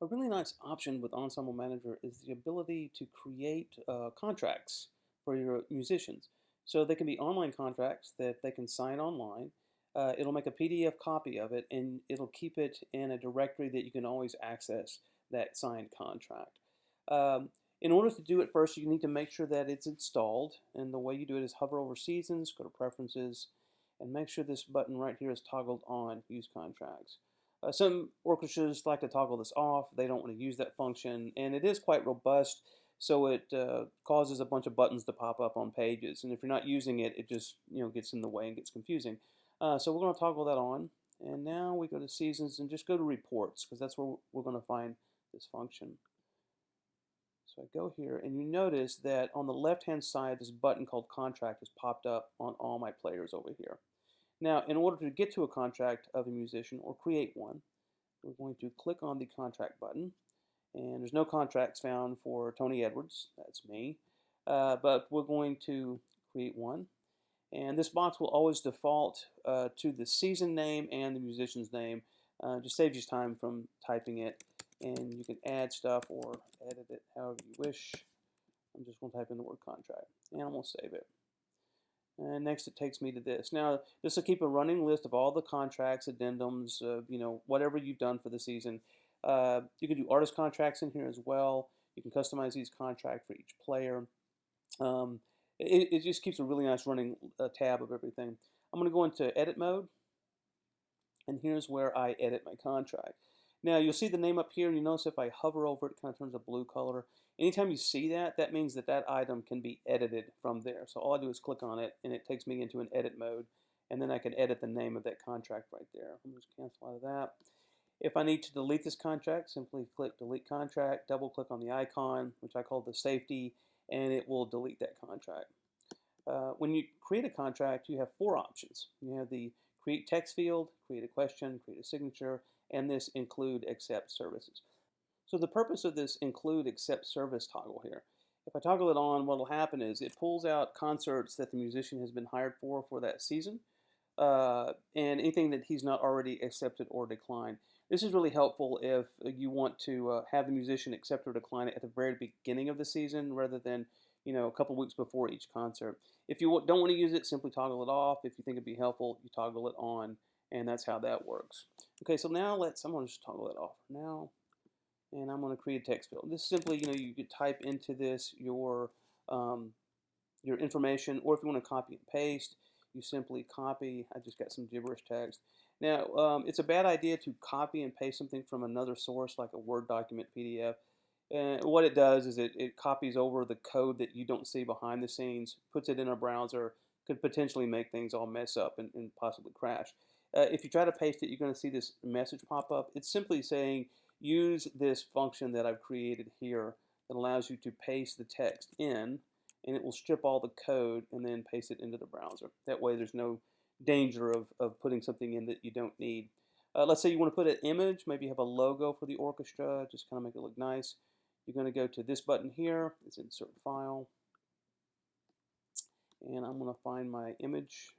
A really nice option with Ensemble Manager is the ability to create contracts for your musicians. So they can be online contracts that they can sign online. It'll make a PDF copy of it and it'll keep it in a directory that you can always access that signed contract. Um, in order to do it first, you need to make sure that it's installed. And the way you do it is hover over Seasons, go to Preferences, and make sure this button right here is toggled on, Use Contracts. Some orchestras like to toggle this off. They don't want to use that function, and it is quite robust, so it causes a bunch of buttons to pop up on pages. And if you're not using it, it just gets in the way and gets confusing. So we're going to toggle that on, and now we go to Seasons and just go to Reports because that's where we're going to find this function. So I go here, and you notice that on the left-hand side, this button called Contract has popped up on all my players over here. Now, in order to get to a contract of a musician or create one, we're going to click on the contract button. And there's no contracts found for Tony Edwards, that's me. But we're going to create one. And this box will always default to the season name and the musician's name. Just saves you time from typing it. And you can add stuff or edit it however you wish. I'm just going to type in the word contract. And I'm going to save it. And next it takes me to this. Now, this will keep a running list of all the contracts, addendums, whatever you've done for the season. You can do artist contracts in here as well. You can customize these contracts for each player. It just keeps a really nice running tab of everything. I'm going to go into edit mode. And here's where I edit my contract. Now, you'll see the name up here, and you notice if I hover over it, it kind of turns a blue color. Anytime you see that, that means that that item can be edited from there. So all I do is click on it, and it takes me into an edit mode, and then I can edit the name of that contract right there. I'm just cancel out of that. If I need to delete this contract, simply click Delete Contract, double-click on the icon, which I call the safety, and it will delete that contract. When you create a contract, you have four options. You have the Create Text field, Create a Question, Create a Signature, and this Include Accept Services. So the purpose of this Include Accept Service toggle here, if I toggle it on, what will happen is it pulls out concerts that the musician has been hired for that season, and anything that he's not already accepted or declined. This is really helpful if you want to have the musician accept or decline it at the very beginning of the season rather than a couple weeks before each concert. If you don't want to use it, simply toggle it off. If you think it'd be helpful, you toggle it on, and that's how that works. Okay, so now I'm going to just toggle it off now, and I'm going to create a text field. This is simply, you could type into this your information, or if you want to copy and paste, you simply copy. I just got some gibberish text. Now, it's a bad idea to copy and paste something from another source like a Word document, PDF. And what it does is it copies over the code that you don't see behind the scenes, puts it in a browser, could potentially make things all mess up and possibly crash. If you try to paste it, you're going to see this message pop up. It's simply saying, use this function that I've created here that allows you to paste the text in, and it will strip all the code and then paste it into the browser. That way there's no danger of putting something in that you don't need. Let's say you want to put an image, maybe you have a logo for the orchestra, just kind of make it look nice. You're going to go to this button here, it's Insert File, and I'm going to find my image.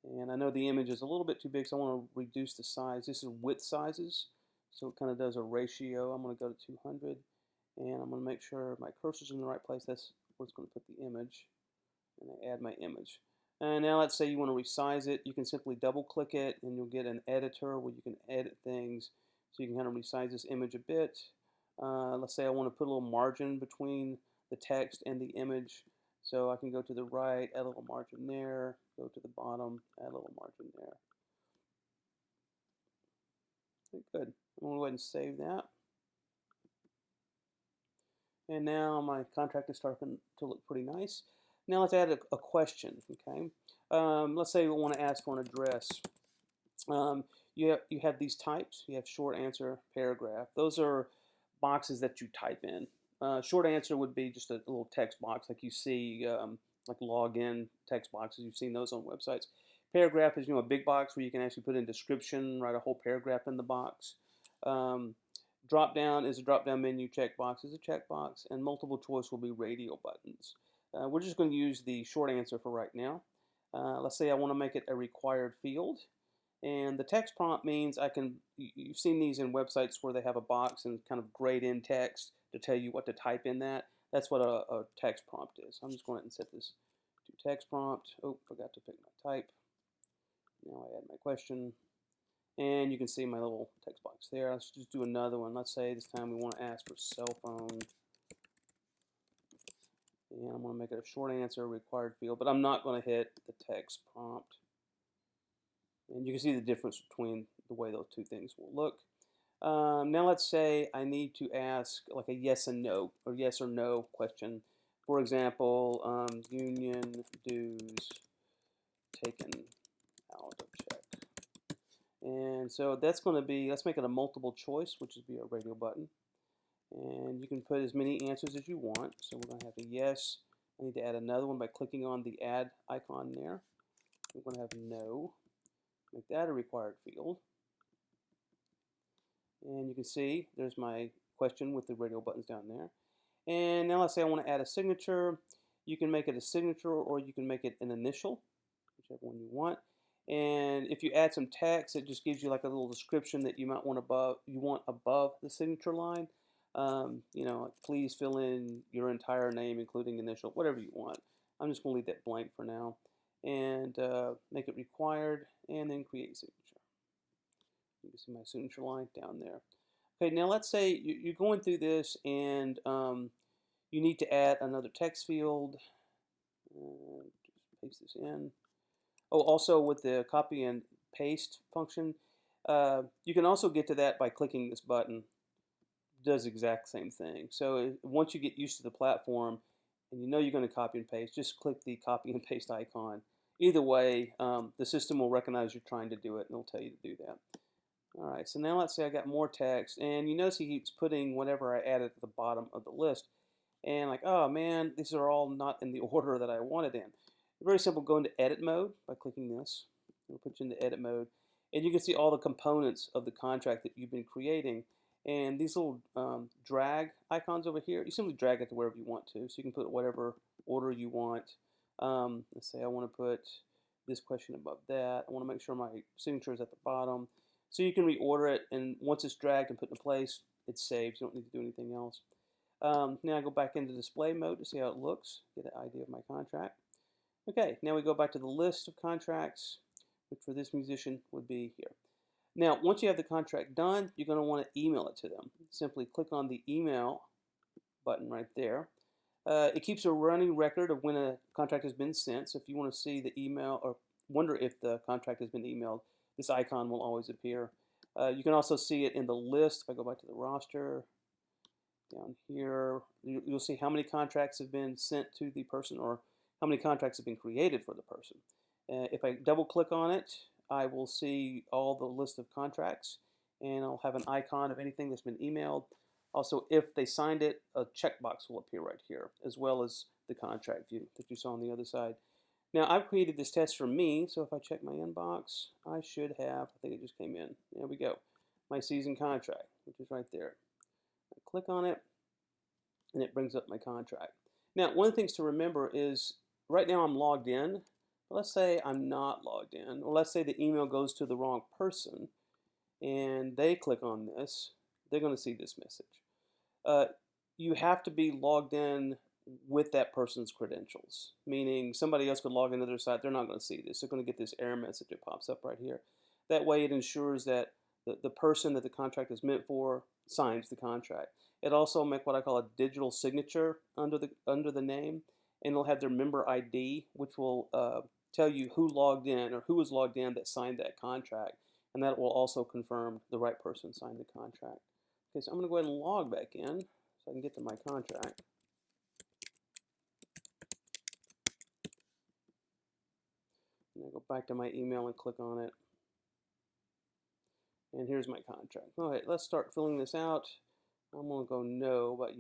And I know the image is a little bit too big, so I want to reduce the size. This is width sizes, so it kind of does a ratio. I'm going to go to 200, and I'm going to make sure my cursor's in the right place. That's where it's going to put the image, and I add my image. And now let's say you want to resize it. You can simply double-click it, and you'll get an editor where you can edit things. So you can kind of resize this image a bit. Let's say I want to put a little margin between the text and the image. So I can go to the right, add a little margin there, go to the bottom, add a little margin there. Okay, good. I'm going to go ahead and save that. And now my contract is starting to look pretty nice. Now let's add a question, okay? Let's say we want to ask for an address. You have these types. You have short answer, paragraph. Those are boxes that you type in. Short answer would be just a little text box like you see, like login text boxes. You've seen those on websites. Paragraph is a big box where you can actually put in description, write a whole paragraph in the box. Drop down is a drop down menu. Checkbox is a checkbox, and multiple choice will be radio buttons. We're just going to use the short answer for right now. Let's say I want to make it a required field, And the text prompt means you've seen these in websites where they have a box and kind of grayed in text to tell you what to type in that. That's what a text prompt is. I'm just going to set this to text prompt. Oh, forgot to pick my type. Now I add my question. And you can see my little text box there. Let's just do another one. Let's say this time we want to ask for cell phone. And I'm going to make it a short answer, required field, but I'm not going to hit the text prompt. And you can see the difference between the way those two things will look. Now let's say I need to ask like a yes and no, or yes or no question. For example, union dues taken out of check. And so that's going to be, let's make it a multiple choice, which would be a radio button. And you can put as many answers as you want. So we're going to have a yes. I need to add another one by clicking on the add icon there. We're going to have no. Make that a required field. And you can see there's my question with the radio buttons down there. And now let's say I want to add a signature. You can make it a signature or you can make it an initial, whichever one you want. And if you add some text, it just gives you like a little description that you might want above the signature line. You know, please fill in your entire name, including initial, whatever you want. I'm just going to leave that blank for now. And make it required, and then create signature. You can see my signature line down there. Okay, now let's say you're going through this and you need to add another text field. Just paste this in. Oh, also with the copy and paste function, you can also get to that by clicking this button. It does the exact same thing. So once you get used to the platform and you know you're going to copy and paste, just click the copy and paste icon. Either way, the system will recognize you're trying to do it and it'll tell you to do that. All right, so now let's say I got more text, and you notice he keeps putting whatever I added at the bottom of the list. And like, oh man, these are all not in the order that I wanted in. Very simple, go into edit mode by clicking this. It'll put you into edit mode. And you can see all the components of the contract that you've been creating. And these little drag icons over here, you simply drag it to wherever you want to. So you can put whatever order you want. Let's say I want to put this question above that. I want to make sure my signature is at the bottom. So you can reorder it, and once it's dragged and put in place, it's saved. You don't need to do anything else. Now I go back into display mode to see how it looks, get an idea of my contract. Okay, now we go back to the list of contracts, which for this musician would be here. Now, once you have the contract done, you're going to want to email it to them. Simply click on the email button right there. It keeps a running record of when a contract has been sent, so if you want to see the email or wonder if the contract has been emailed, this icon will always appear. You can also see it in the list. If I go back to the roster, down here, you'll see how many contracts have been sent to the person or how many contracts have been created for the person. If I double click on it, I will see all the list of contracts, and I'll have an icon of anything that's been emailed. Also, if they signed it, a checkbox will appear right here, as well as the contract view that you saw on the other side. Now, I've created this test for me, so if I check my inbox, I should have, I think it just came in. There we go. My season contract, which is right there. I click on it, and it brings up my contract. Now, one of the things to remember is, right now I'm logged in. But let's say I'm not logged in, or let's say the email goes to the wrong person, and they click on this, they're going to see this message. You have to be logged in with that person's credentials, meaning somebody else could log into their site, they're not going to see this. They're going to get this error message that pops up right here. That way it ensures that the person that the contract is meant for signs the contract. It also makes what I call a digital signature under the name, and it'll have their member ID, which will tell you who logged in or who was logged in that signed that contract, and that will also confirm the right person signed the contract. Okay, so I'm going to go ahead and log back in so I can get to my contract. And I go back to my email and click on it. And here's my contract. Okay, let's start filling this out. I'm going to go no about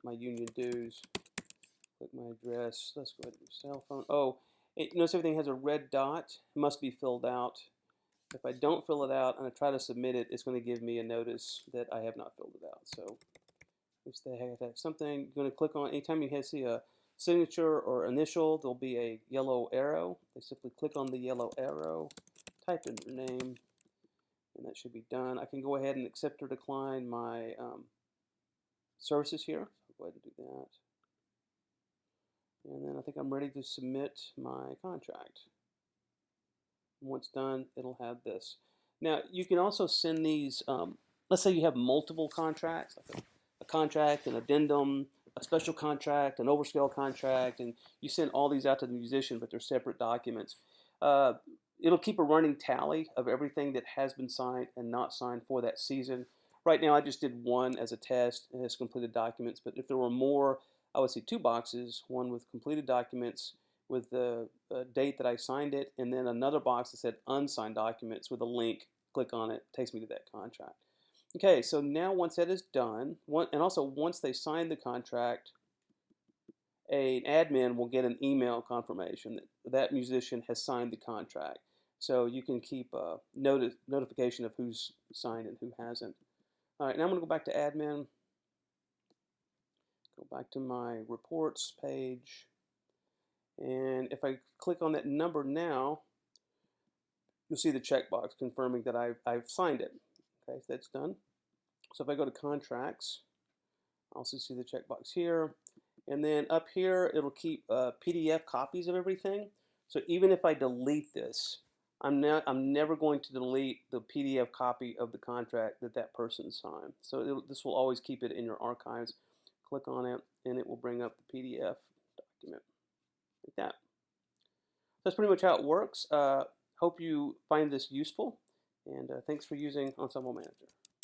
my union dues. Click my address. Let's go ahead and do cell phone. Oh, notice everything has a red dot. It must be filled out. If I don't fill it out and I try to submit it, it's going to give me a notice that I have not filled it out. So if they have something, you're going to click on, anytime you see a signature or initial, there'll be a yellow arrow. They simply click on the yellow arrow, type in your name, and that should be done. I can go ahead and accept or decline my services here. So go ahead and do that. And then I think I'm ready to submit my contract. Once done, it'll have this. Now, you can also send these, let's say you have multiple contracts, like a contract, an addendum, a special contract, an overscale contract, and you send all these out to the musician, but they're separate documents. Uh, It'll keep a running tally of everything that has been signed and not signed for that season. Right now, I just did one as a test. It has completed documents, but if there were more, I would see two boxes, one with completed documents with the date that I signed it, and then another box that said unsigned documents with a link. Click on it, takes me to that contract. Okay, so now once that is done, and also once they sign the contract, an admin will get an email confirmation that that musician has signed the contract. So you can keep a notification of who's signed and who hasn't. All right, now I'm going to go back to admin, go back to my reports page, and if I click on that number now, you'll see the checkbox confirming that I've signed it. Okay, so that's done. So if I go to contracts, I'll also see the checkbox here. And then up here, it'll keep PDF copies of everything. So even if I delete this, I'm never going to delete the PDF copy of the contract that that person signed. So this will always keep it in your archives. Click on it, and it will bring up the PDF document like that. That's pretty much how it works. Hope you find this useful, and thanks for using Ensemble Manager.